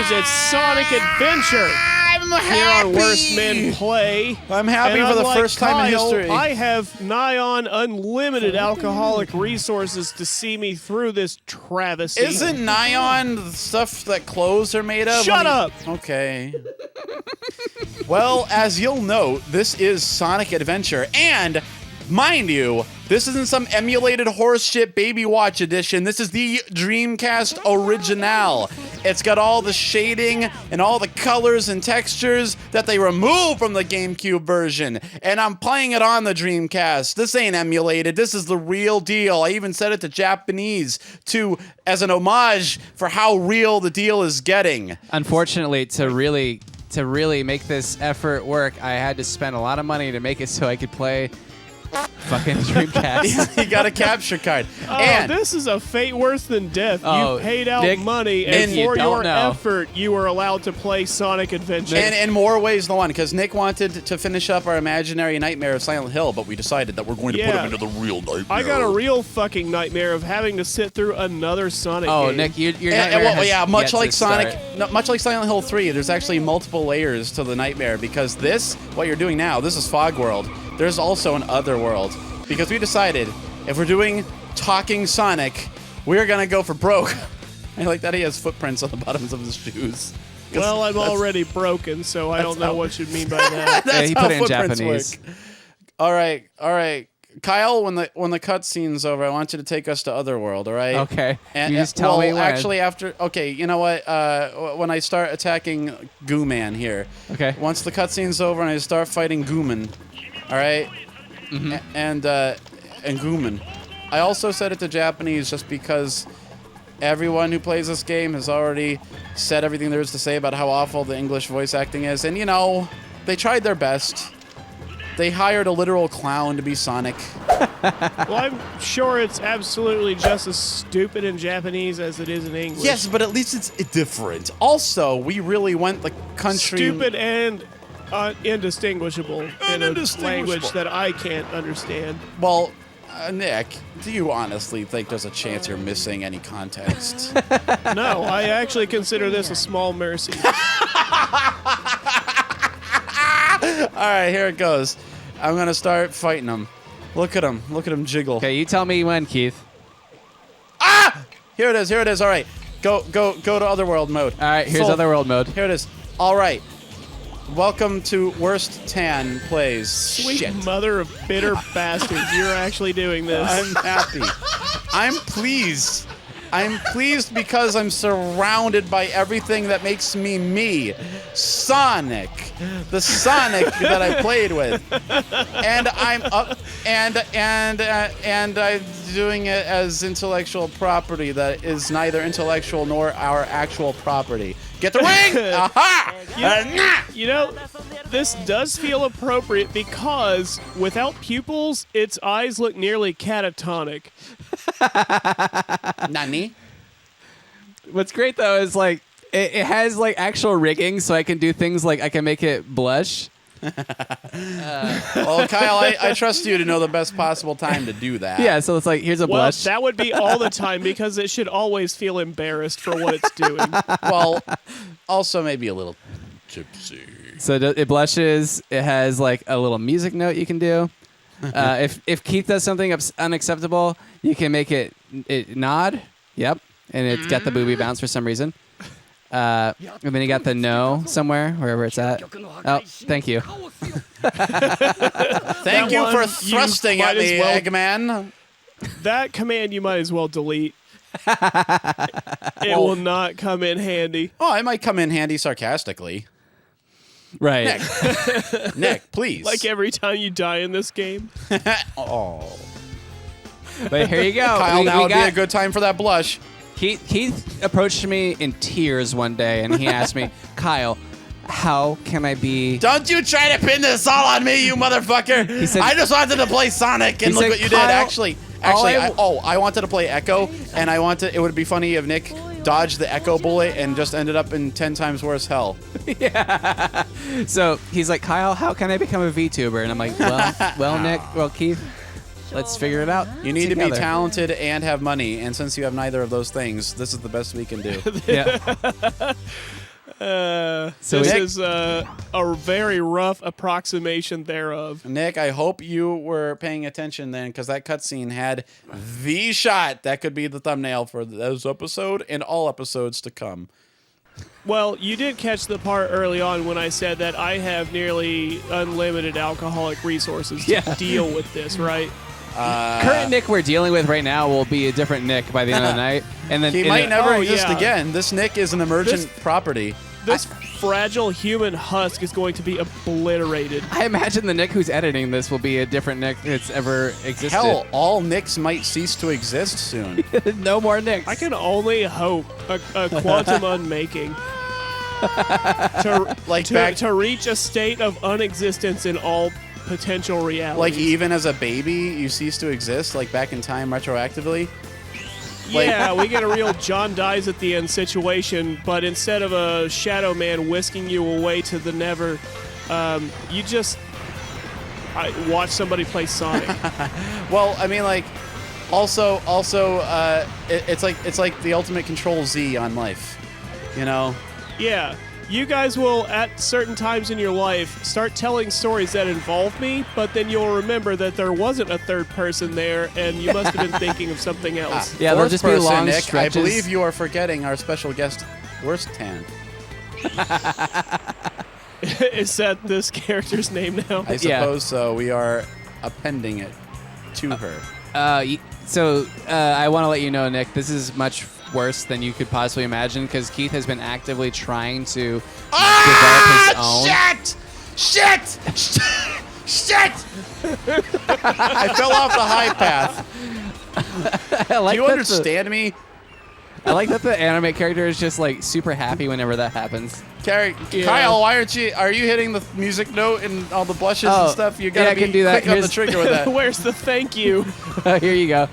gamers, it's Sonic Adventure. I'm happy. Here on Worst Men Play. I'm happy And for the unlike first time in Kyle, history. I have nigh on unlimited alcoholic resources to see me through this travesty. Isn't Nyon the stuff that clothes are made of? Shut up! Okay. Well, as you'll note, this is Sonic Adventure, and mind you, this isn't some emulated horseshit Baby Watch edition. This is the Dreamcast original. It's got all the shading and all the colors and textures that they removed from the GameCube version. And I'm playing it on the Dreamcast. This ain't emulated. This is the real deal. I even set it to Japanese as an homage for how real the deal is getting. Unfortunately, to really make this effort work, I had to spend a lot of money to make it so I could play fucking Dreamcast. You got a capture card. Oh, And this is a fate worse than death. Oh, You paid out Nick, money, Nick, and you for don't your know. effort, you were allowed to play Sonic Adventure. And in more ways than one, because Nick wanted to finish up our imaginary nightmare of Silent Hill, but we decided that we're going to put him into the real nightmare. I got a real fucking nightmare of having to sit through another Sonic Oh, game. Nick, your And, nightmare well, has yeah, yet much to like start. much like Silent Hill 3, there's actually multiple layers to the nightmare, because what you're doing now, this is Fog World. There's also an other world, because we decided if we're doing Talking Sonic, we're gonna go for broke. I like that he has footprints on the bottoms of his shoes. Well, I'm already broken, so I don't know what you mean by that. That's he how put it in footprints Japanese. work. All right. Kyle, when the cutscene's over, I want you to take us to Otherworld, all right? Okay. And You just tell me when. actually, okay, you know what? When I start attacking Goo Man here, Okay. once the cutscene's over and I start fighting Gooman, all right? Mm-hmm. And Gooman. I also said it to Japanese just because everyone who plays this game has already said everything there is to say about how awful the English voice acting is, and they tried their best. They hired a literal clown to be Sonic. Well, I'm sure it's absolutely just as stupid in Japanese as it is in English. Yes, but at least it's different. Also, we really went the country... Stupid and indistinguishable in a Indistinguishable. language that I can't understand. Well, Nick, do you honestly think there's a chance you're missing any context? No, I actually consider this a small mercy. All right, here it goes. I'm going to start fighting him. Look at him. Look at him jiggle. Okay, you tell me when, Keith. Ah! Here it is. Here it is. All right. Go to Otherworld mode. All right, here's Otherworld mode. Here it is. All right. Welcome to Worst Tan Plays. Sweet Shit. mother of bitter bastards, you're actually doing this. I'm happy. I'm pleased. I'm pleased because I'm surrounded by everything that makes me me. Sonic. The Sonic that I played with. And I'm up and I'm doing it as intellectual property that is neither intellectual nor our actual property. Get the ring! Aha! You know, this does feel appropriate because without pupils, its eyes look nearly catatonic. Nani? What's great though is like it has like actual rigging, so I can do things like I can make it blush. Well, Kyle, I trust you to know the best possible time to do that. Yeah, so it's like here's a Well, blush. that would be all the time because it should always feel embarrassed for what it's doing. Well, also maybe a little tipsy. So it blushes. It has like a little music note you can do. If Keith does something unacceptable, you can make it nod. Yep, and it's got the booby bounce for some reason. And then you got the no somewhere, wherever it's at. Oh, thank you. Thank you for thrusting at me, Eggman. That command you might as well delete. It will not come in handy. Oh, it might come in handy sarcastically. Right. Nick, please. Like every time you die in this game. Oh. But here you go. Kyle, We now would be got- a good time for that blush. Keith approached me in tears one day, and he asked me, Kyle, how can I be... Don't you try to pin this all on me, you motherfucker. He said- I just wanted to play Sonic, and He look said, what you did. Kyle, Actually, I wanted to play Echo, and it would be funny if Nick dodged the Echo bullet and just ended up in 10 times worse hell. Yeah. So he's like, Kyle, how can I become a VTuber? And I'm like, Nick, Keith, let's figure it out. You need to be together. talented and have money, and since you have neither of those things, this is the best we can do. Yeah. So this Nick- is a very rough approximation thereof. Nick, I hope you were paying attention then, because that cutscene had the shot that could be the thumbnail for this episode and all episodes to come. Well, you did catch the part early on when I said that I have nearly unlimited alcoholic resources to Yeah. deal with this, right? Current Nick we're dealing with right now will be a different Nick by the end of the night, and then He in might a- never oh, exist yeah. again. This Nick is an emergent property. This fragile human husk is going to be obliterated. I imagine the Nick who's editing this will be a different Nick that's ever existed. Hell, all Nicks might cease to exist soon. No more Nicks. I can only hope a quantum unmaking Like back, to reach a state of unexistence in all potential realities. like even as a baby, you cease to exist, like back in time retroactively. Yeah, we get a real John dies at the end situation, but instead of a shadow man whisking you away to the never, you just watch somebody play Sonic. Well, I mean, like, also, it's like the ultimate Ctrl+Z on life, you know. Yeah, you guys will, at certain times in your life, start telling stories that involve me, but then you'll remember that there wasn't a third person there, and you must have been thinking of something else. Yeah, there'll Fourth just be person, long Nick, stretches. I believe you are forgetting our special guest, Worst Tan. Is that this character's name now? I suppose so. We are appending it to her. I want to let you know, Nick, this is much worse than you could possibly imagine because Keith has been actively trying to develop his own. Shit! I fell off the high path. I like Do you that understand me? I like that the anime character is just like super happy whenever that happens. Yeah. Kyle, are you hitting the music note and all the blushes and stuff? You gotta I be can do that. quick on the trigger with that. Where's the thank you? Here you go.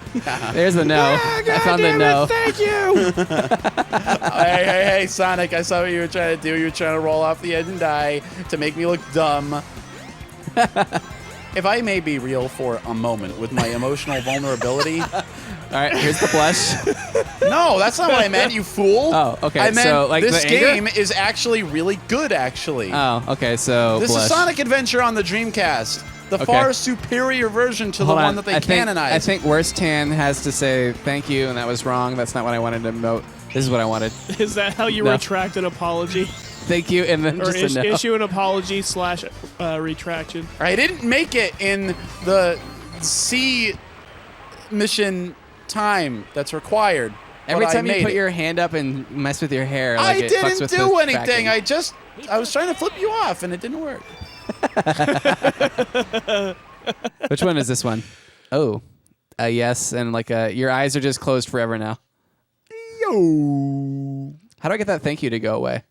There's the no. I found the no. Thank you. Hey, Sonic, I saw what you were trying to do. You were trying to roll off the edge and die to make me look dumb. If I may be real for a moment with my emotional vulnerability. All right, here's the blush. No, that's not what I meant, you fool. Oh, okay, I meant so, like, this the anger? game is actually really good, actually. Oh, okay, so This blush. is Sonic Adventure on the Dreamcast. The Okay. far superior version to Hold the on. one that they I canonized. think Worst Tan has to say thank you, and that was wrong. That's not what I wanted to note. This is what I wanted. Is that how you No. retract an apology? Thank you, and then Or just a no. issue an apology / retraction? I didn't make it in the C mission time that's required. Every but I time you made put it. your hand up and mess with your hair, I like it fucks didn't with do the anything. tracking. I was trying to flip you off and it didn't work. Which one is this one? Oh, yes, and like your eyes are just closed forever now. Yo. How do I get that thank you to go away?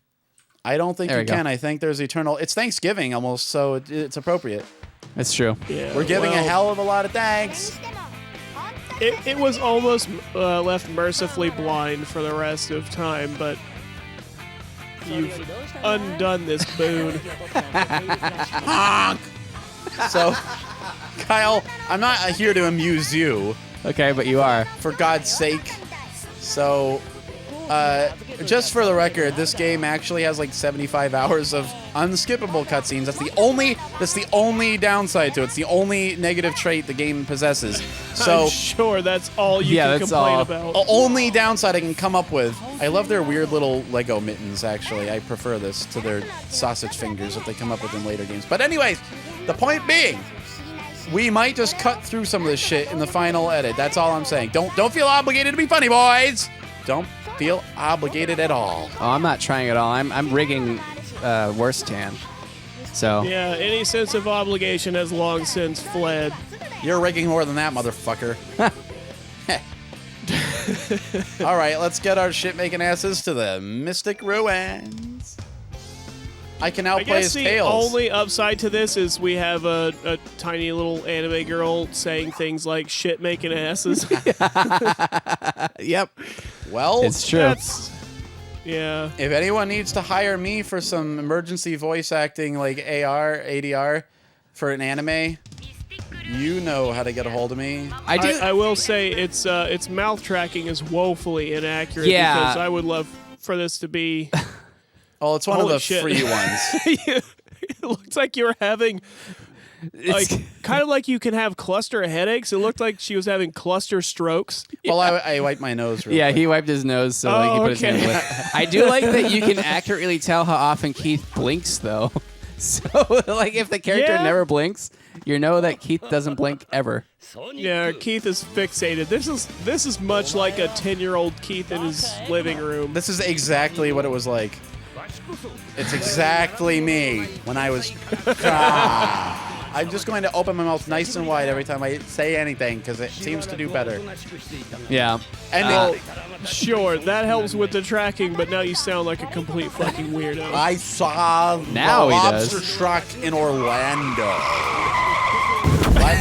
I don't think There you we go. can. I think there's eternal. It's Thanksgiving almost, so it's appropriate. That's true. Yeah, We're giving a well, hell of a lot of thanks. It was almost left mercifully blind for the rest of time, but you've undone this boon. Honk. So, Kyle, I'm not here to amuse you, Okay, but you are. for God's sake. So, just for the record, this game actually has like 75 hours of unskippable cutscenes. That's the only downside to it. It's the only negative trait the game possesses. So, I'm sure that's all you Yeah, can that's complain all. about. the only downside I can come up with. I love their weird little Lego mittens, actually. I prefer this to their sausage fingers that they come up with in later games. But anyways, the point being, we might just cut through some of this shit in the final edit. That's all I'm saying. Don't feel obligated to be funny, boys. Don't feel obligated at all. Oh, I'm not trying at all. I'm rigging Worst Tan. So Yeah, any sense of obligation has long since fled. You're rigging more than that, motherfucker. All right, let's get our shit-making asses to the Mystic Ruins. I can I outplay guess his the tails. only upside to this is we have a tiny little anime girl saying things like shit making asses. yep, Well, it's true. That's, yeah. if anyone needs to hire me for some emergency voice acting like ADR for an anime, you know how to get a hold of me. I do. I will say its mouth tracking is woefully inaccurate Yeah. because I would love for this to be Oh, it's one of Holy the shit. free ones. It looks like you were having, like, kind of like you can have cluster headaches. It looked like she was having cluster strokes. Well, I wiped my nose real quick. He wiped his nose so like, he put his okay. hand away. I do like that you can accurately tell how often Keith blinks, though. So, like, if the character Yeah. never blinks, you know that Keith doesn't blink ever. Yeah, Keith is fixated. This is much like a 10-year-old Keith in his living room. This is exactly what it was like. It's exactly me when I was. I'm just going to open my mouth nice and wide every time I say anything because it seems to do better. Yeah. And Sure, that helps with the tracking, but now you sound like a complete fucking weirdo. I saw Now the he lobster does. truck in Orlando. What?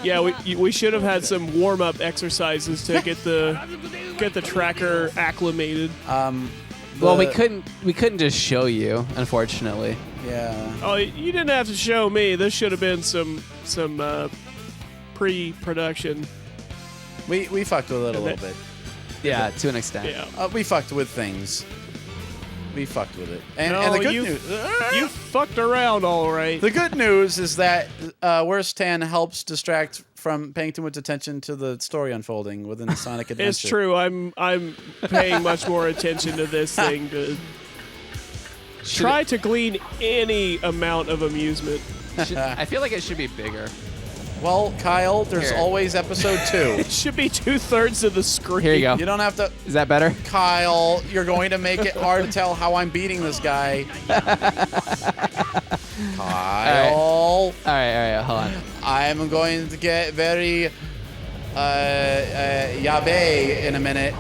Yeah, we should have had some warm-up exercises to get the tracker acclimated. Well, we couldn't just show you, unfortunately. Yeah. Oh, you didn't have to show me. This should have been some pre-production. We fucked with it a little bit. Yeah, to an extent. Yeah. We fucked with things. We fucked with it. And No, the good you- news. You fucked around, all right. The good news is that Worst 10 helps distract from paying too much attention to the story unfolding within the Sonic Adventure. It's true. I'm paying much more attention to this thing to try to glean any amount of amusement. I feel like it should be bigger. Well, Kyle, there's Here. always episode 2. It should be 2/3 of the screen. Here you go. You don't have to. Is that better? Kyle, you're going to make it hard to tell how I'm beating this guy. Kyle, All right, hold on. I'm going to get very yabe in a minute.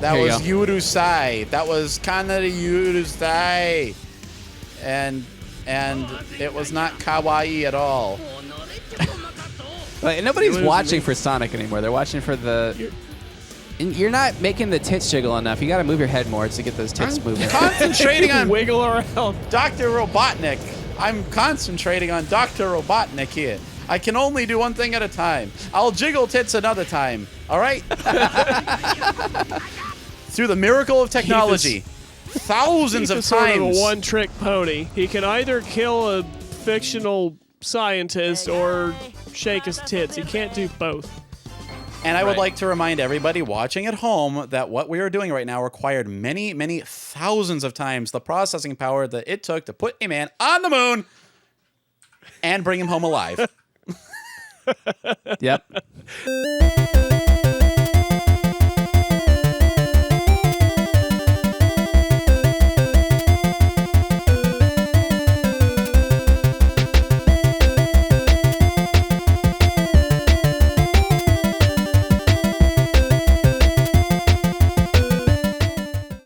That Here you was Yurusai. That was Kanari Yurusai. And it was not kawaii at all. Like, nobody's losing watching me. for Sonic anymore. They're watching for the. And you're not making the tits jiggle enough. You got to move your head more to get those tits moving. Concentrating on Wiggle around. Dr. Robotnik. I'm concentrating on Dr. Robotnik here. I can only do one thing at a time. I'll jiggle tits another time. All right? Through the miracle of technology, thousands He's of just sort of times. a one-trick pony. He can either kill a fictional scientist or shake his tits. He can't do both. And I would Right. like to remind everybody watching at home that what we are doing right now required many, many thousands of times the processing power that it took to put a man on the moon and bring him home alive. Yep.